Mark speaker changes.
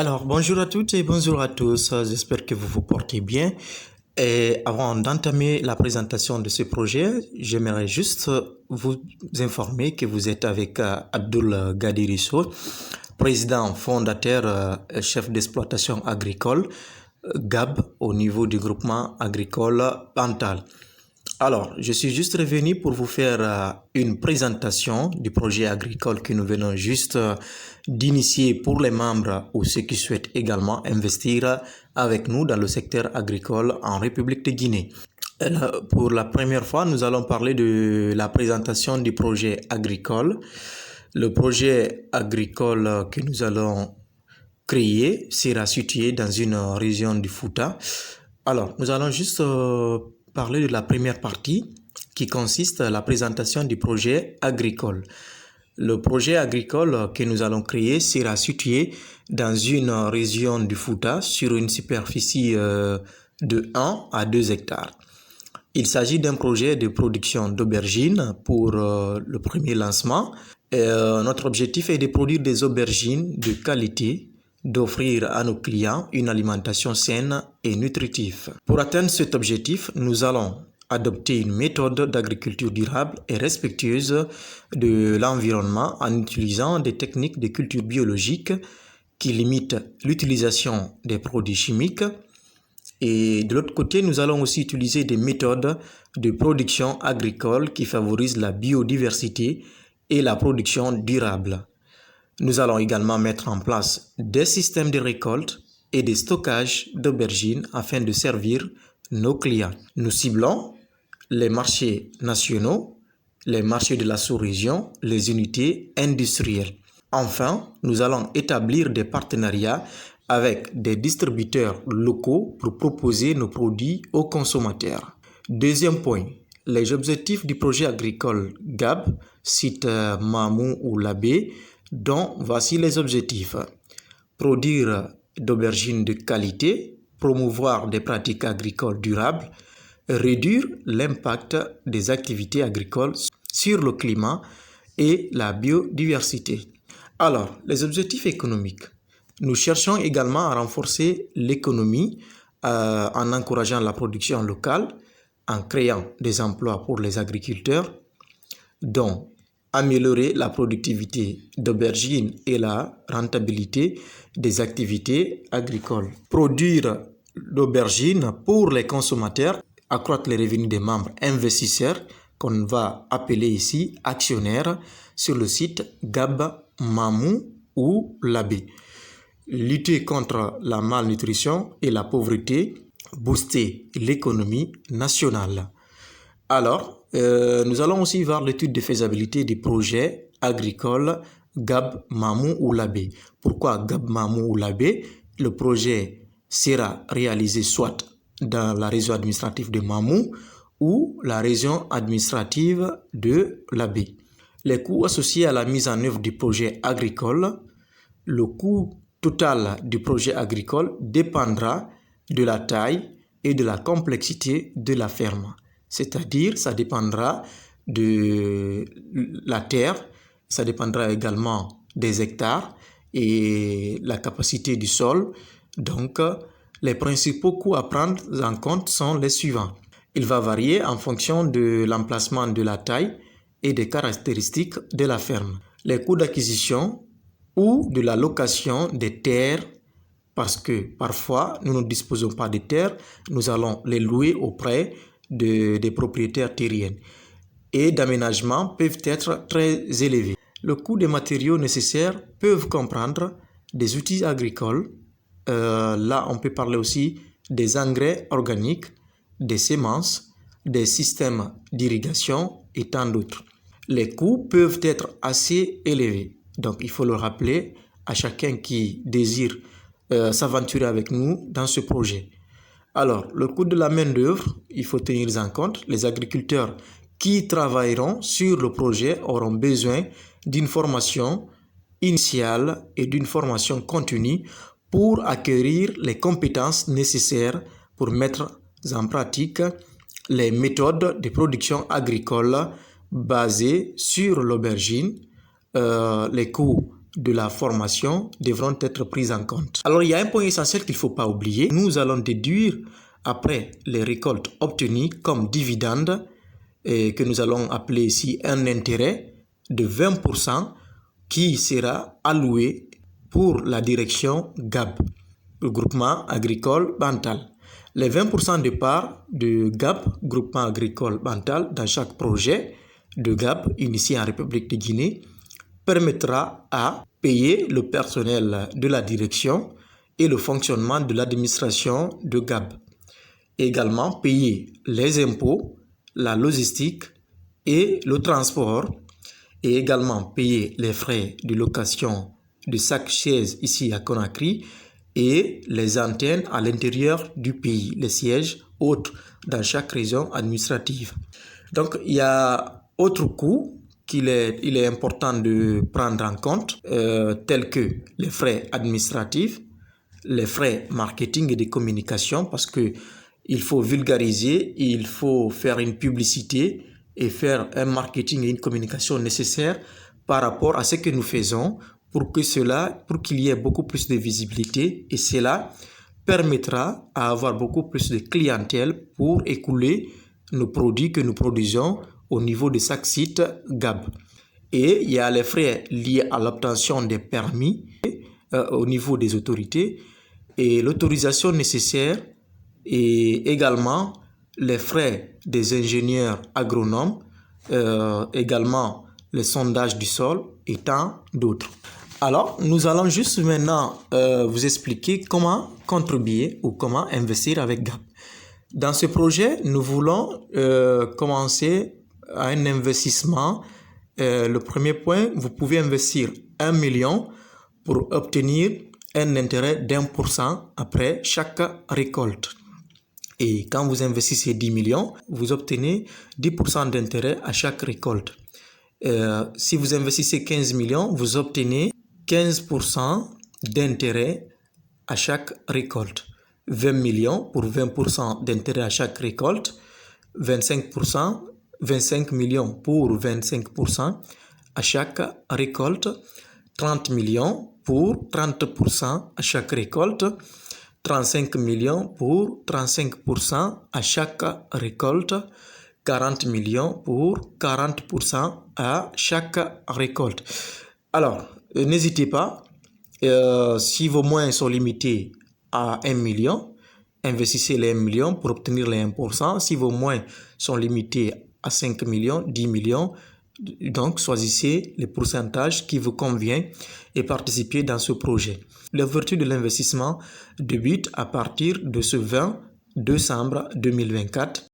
Speaker 1: Alors, bonjour à toutes et bonjour à tous. J'espère que vous vous portez bien. Et avant d'entamer la présentation de ce projet, j'aimerais juste vous informer que vous êtes avec Abdul Gadirisso, président fondateur et chef d'exploitation agricole, GAB, au niveau du groupement agricole Pantal. Alors, je suis juste revenu pour vous faire une présentation du projet agricole que nous venons juste d'initier pour les membres ou ceux qui souhaitent également investir avec nous dans le secteur agricole en République de Guinée. Pour la première fois, nous allons parler de la présentation du projet agricole. Le projet agricole que nous allons créer sera situé dans une région du Fouta. Alors, nous allons juste parler de la première partie qui consiste à la présentation du projet agricole. Le projet agricole que nous allons créer sera situé dans une région du Fouta sur une superficie de 1 à 2 hectares. Il s'agit d'un projet de production d'aubergines pour le premier lancement. Notre objectif est de produire des aubergines de qualité, d'offrir à nos clients une alimentation saine et nutritive. Pour atteindre cet objectif, nous allons adopter une méthode d'agriculture durable et respectueuse de l'environnement en utilisant des techniques de culture biologique qui limitent l'utilisation des produits chimiques. Et de l'autre côté, nous allons aussi utiliser des méthodes de production agricole qui favorisent la biodiversité et la production durable. Nous allons également mettre en place des systèmes de récolte et de stockage d'aubergines afin de servir nos clients. Nous ciblons les marchés nationaux, les marchés de la sous-région, les unités industrielles. Enfin, nous allons établir des partenariats avec des distributeurs locaux pour proposer nos produits aux consommateurs. Deuxième point, les objectifs du projet agricole GAB, site Mamou ou Labé, dont voici les objectifs. Produire d'aubergines de qualité, promouvoir des pratiques agricoles durables, réduire l'impact des activités agricoles sur le climat et la biodiversité. Alors, les objectifs économiques. Nous cherchons également à renforcer l'économie en encourageant la production locale, en créant des emplois pour les agriculteurs, dont améliorer la productivité d'aubergines et la rentabilité des activités agricoles. Produire l'aubergine pour les consommateurs, accroître les revenus des membres investisseurs, qu'on va appeler ici actionnaires, sur le site Gab, Mamou ou Labé. Lutter contre la malnutrition et la pauvreté, booster l'économie nationale. Alors, nous allons aussi voir l'étude de faisabilité du projet agricole Gab, Mamou ou Labé. Pourquoi Gab, Mamou ou Labé? Le projet sera réalisé soit dans la région administrative de Mamou ou la région administrative de Labé. Les coûts associés à la mise en œuvre du projet agricole, le coût total du projet agricole dépendra de la taille et de la complexité de la ferme. C'est-à-dire, ça dépendra de la terre, ça dépendra également des hectares et la capacité du sol. Donc, les principaux coûts à prendre en compte sont les suivants. Il va varier en fonction de l'emplacement de la taille et des caractéristiques de la ferme. Les coûts d'acquisition ou de la location des terres, parce que parfois nous ne disposons pas de terres, nous allons les louer auprès des propriétaires terriens, et d'aménagement peuvent être très élevés. Le coût des matériaux nécessaires peuvent comprendre des outils agricoles. Là, on peut parler aussi des engrais organiques, des semences, des systèmes d'irrigation et tant d'autres. Les coûts peuvent être assez élevés. Donc, il faut le rappeler à chacun qui désire s'aventurer avec nous dans ce projet. Alors, le coût de la main-d'œuvre, il faut tenir en compte. Les agriculteurs qui travailleront sur le projet auront besoin d'une formation initiale et d'une formation continue pour acquérir les compétences nécessaires pour mettre en pratique les méthodes de production agricole basées sur l'aubergine. Les coûts de la formation devront être prises en compte. Alors, il y a un point essentiel qu'il ne faut pas oublier. Nous allons déduire après les récoltes obtenues comme dividendes et que nous allons appeler ici un intérêt de 20% qui sera alloué pour la direction GAB, le groupement agricole Bantal. Les 20% de part de GAB, groupement agricole Bantal, dans chaque projet de GAB initié en République de Guinée, permettra à payer le personnel de la direction et le fonctionnement de l'administration de GAB. Également payer les impôts, la logistique et le transport, et également payer les frais de location de chaque chaise ici à Conakry et les antennes à l'intérieur du pays, les sièges autres dans chaque région administrative. Donc, il y a autre coût il est important de prendre en compte, tels que les frais administratifs, les frais marketing et de communication, parce que il faut vulgariser, il faut faire une publicité et faire un marketing et une communication nécessaire par rapport à ce que nous faisons pour qu'il y ait beaucoup plus de visibilité, et cela permettra d'avoir beaucoup plus de clientèle pour écouler nos produits que nous produisons au niveau de chaque site GAB. Et il y a les frais liés à l'obtention des permis au niveau des autorités et l'autorisation nécessaire, et également les frais des ingénieurs agronomes, également le sondage du sol et tant d'autres. Alors, nous allons juste maintenant vous expliquer comment contribuer ou comment investir avec GAB. Dans ce projet, nous voulons commencer à un investissement. Le premier point, vous pouvez investir 1 million pour obtenir un intérêt d'1% après chaque récolte. Et quand vous investissez 10 millions, vous obtenez 10% d'intérêt à chaque récolte. Si vous investissez 15 millions, vous obtenez 15% d'intérêt à chaque récolte. 20 millions pour 20% d'intérêt à chaque récolte. 25 millions pour 25% à chaque récolte. 30 millions pour 30% à chaque récolte. 35 millions pour 35% à chaque récolte. 40 millions pour 40% à chaque récolte. Alors, n'hésitez pas, si vos moyens sont limités à 1 million, investissez les 1 million pour obtenir les 1%. Si vos moyens sont limités à 5 millions, 10 millions, donc choisissez les pourcentages qui vous convient et participez dans ce projet. L'ouverture de l'investissement débute à partir de ce 20 décembre 2024.